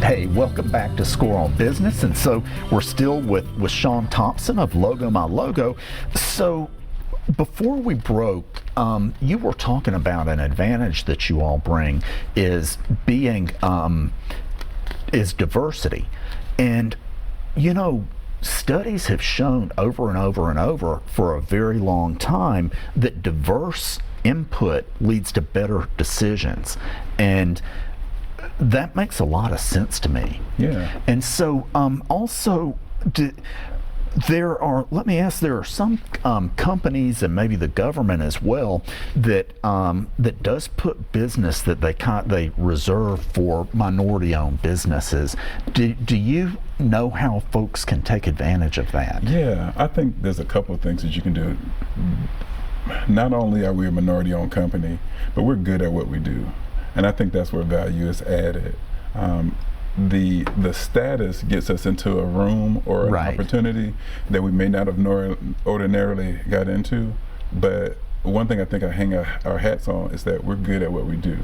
Hey, welcome back to Score on Business. And so we're still with Shawn Thompson of Logo My Logo. So before we broke, you were talking about an advantage that you all bring is being is diversity. And you know, studies have shown over and over and over for a very long time that diverse input leads to better decisions. And that makes a lot of sense to me. Yeah. And so also, there are some companies and maybe the government as well that does put business that they reserve for minority-owned businesses. Do you know how folks can take advantage of that? Yeah, I think there's a couple of things that you can do. Not only are we a minority-owned company, but we're good at what we do. And I think that's where value is added. The status gets us into a room or an opportunity that we may not have ordinarily got into. But one thing I think I hang our hats on is that we're good at what we do.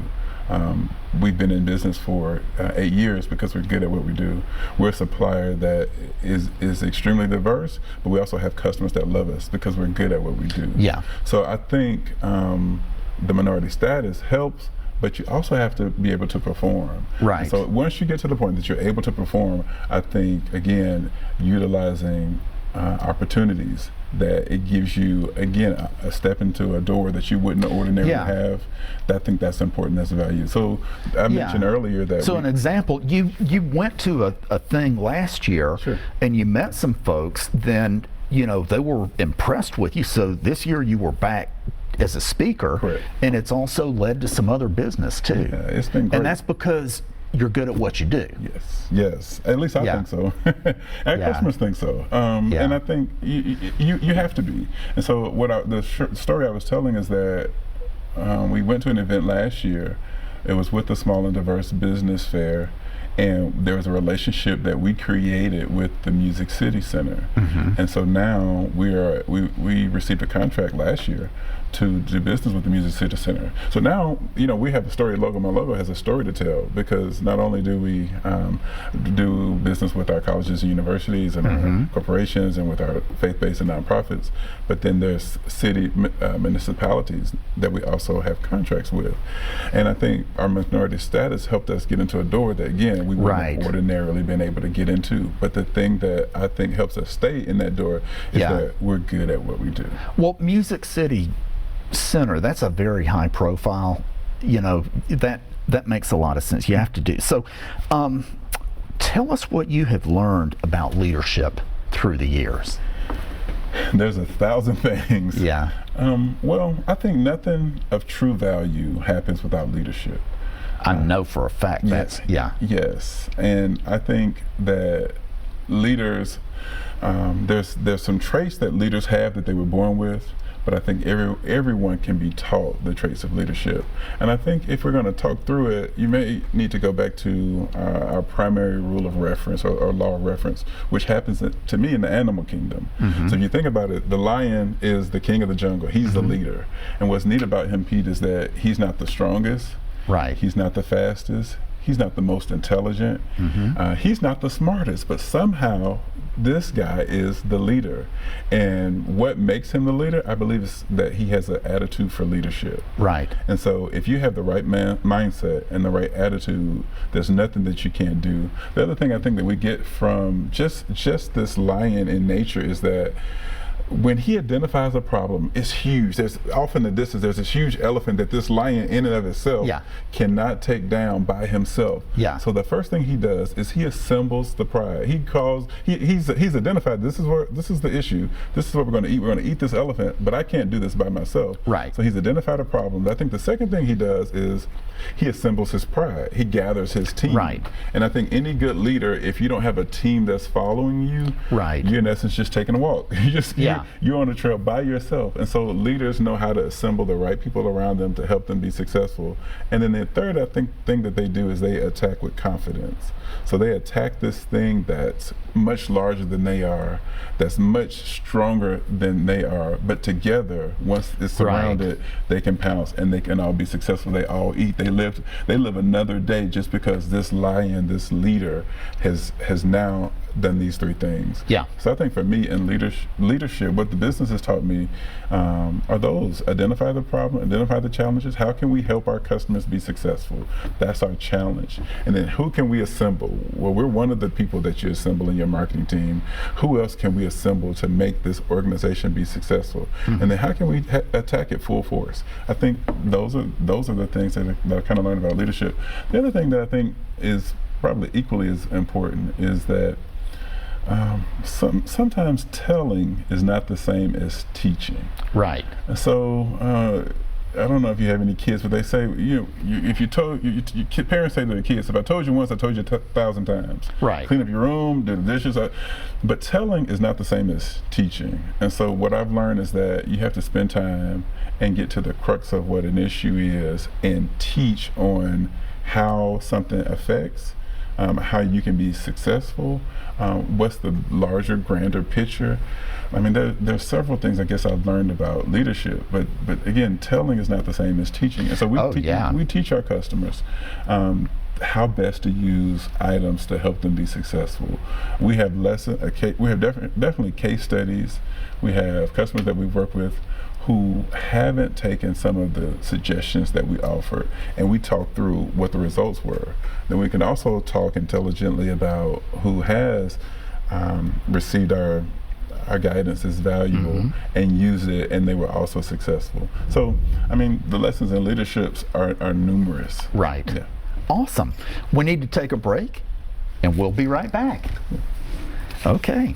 We've been in business for 8 years because we're good at what we do. We're a supplier that is extremely diverse, but we also have customers that love us because we're good at what we do. Yeah. So I think the minority status helps, but you also have to be able to perform. Right. So once you get to the point that you're able to perform, I think, again, utilizing opportunities that it gives you, again, a step into a door that you wouldn't ordinarily have. I think that's important as a value. So I mentioned earlier that an example, you went to a thing last year and you met some folks, then you know they were impressed with you, so this year you were back as a speaker, and it's also led to some other business too. Yeah, it's been great. And that's because you're good at what you do. Yes. At least I think so. And customers think so. And I think you have to be. And so the story I was telling is that we went to an event last year. It was with the Small and Diverse Business Fair. And there was a relationship that we created with the Music City Center. And so now we received a contract last year to do business with the Music City Center. So now, you know, we have a story. Logo My Logo has a story to tell, because not only do we do business with our colleges and universities and our corporations and with our faith-based and nonprofits, but then there's city municipalities that we also have contracts with. And I think our minority status helped us get into a door that, again, we wouldn't have ordinarily been able to get into. But the thing that I think helps us stay in that door is that we're good at what we do. Well, Music City Center, that's a very high profile, you know, that makes a lot of sense. You have to do. So tell us what you have learned about leadership through the years. There's 1,000 things. Yeah. Well, I think nothing of true value happens without leadership. I know for a fact that's, Yes, and I think that leaders, there's some traits that leaders have that they were born with, but I think everyone can be taught the traits of leadership. And I think if we're going to talk through it, you may need to go back to our primary rule of reference or law of reference, which happens to me in the animal kingdom. So if you think about it, the lion is the king of the jungle. He's the leader. And what's neat about him, Pete, is that he's not the strongest. He's not the fastest. He's not the most intelligent. He's not the smartest, but somehow this guy is the leader. And what makes him the leader, I believe, is that he has an attitude for leadership. And so if you have the right mindset and the right attitude, there's nothing that you can't do. The other thing I think that we get from just this lion in nature is that when he identifies a problem, it's huge. There's often the distance, there's this huge elephant that this lion in and of itself cannot take down by himself. So the first thing he does is he assembles the pride. He's identified, this is the issue. This is what we're going to eat. We're going to eat this elephant, but I can't do this by myself. So he's identified a problem. I think the second thing he does is he assembles his pride. He gathers his team. And I think any good leader, if you don't have a team that's following you, you're in essence just taking a walk. You're you're on the trail by yourself. And so leaders know how to assemble the right people around them to help them be successful. And then the third, I think, thing that they do is they attack with confidence. So they attack this thing that's much larger than they are, that's much stronger than they are, but together, once it's surrounded, they can pounce and they can all be successful. They all eat. They live another day just because this lion, this leader, has now done these three things. Yeah. So I think for me in leadership, what the business has taught me are those: identify the problem, identify the challenges. How can we help our customers be successful? That's our challenge. And then who can we assemble? Well, we're one of the people that you assemble in your marketing team. Who else can we assemble to make this organization be successful? And then how can we attack it full force? I think those are the things that I kind of learned about leadership. The other thing that I think is probably equally as important is that sometimes telling is not the same as teaching. Right. So I don't know if you have any kids, but they say if you told parents say to their kids, if I told you once, I told you 1,000 times. Right. Clean up your room, do the dishes. But telling is not the same as teaching. And so what I've learned is that you have to spend time and get to the crux of what an issue is and teach on how something affects, how you can be successful, what's the larger, grander picture. I mean, there's several things I guess I've learned about leadership, but again, telling is not the same as teaching. And so we teach our customers how best to use items to help them be successful. We have definitely case studies. We have customers that we've worked with who haven't taken some of the suggestions that we offered, and we talk through what the results were. Then we can also talk intelligently about who has received our guidance as valuable and use it, and they were also successful. So, I mean, the lessons in leadership are numerous. Right. Yeah. Awesome. We need to take a break, and we'll be right back. Okay.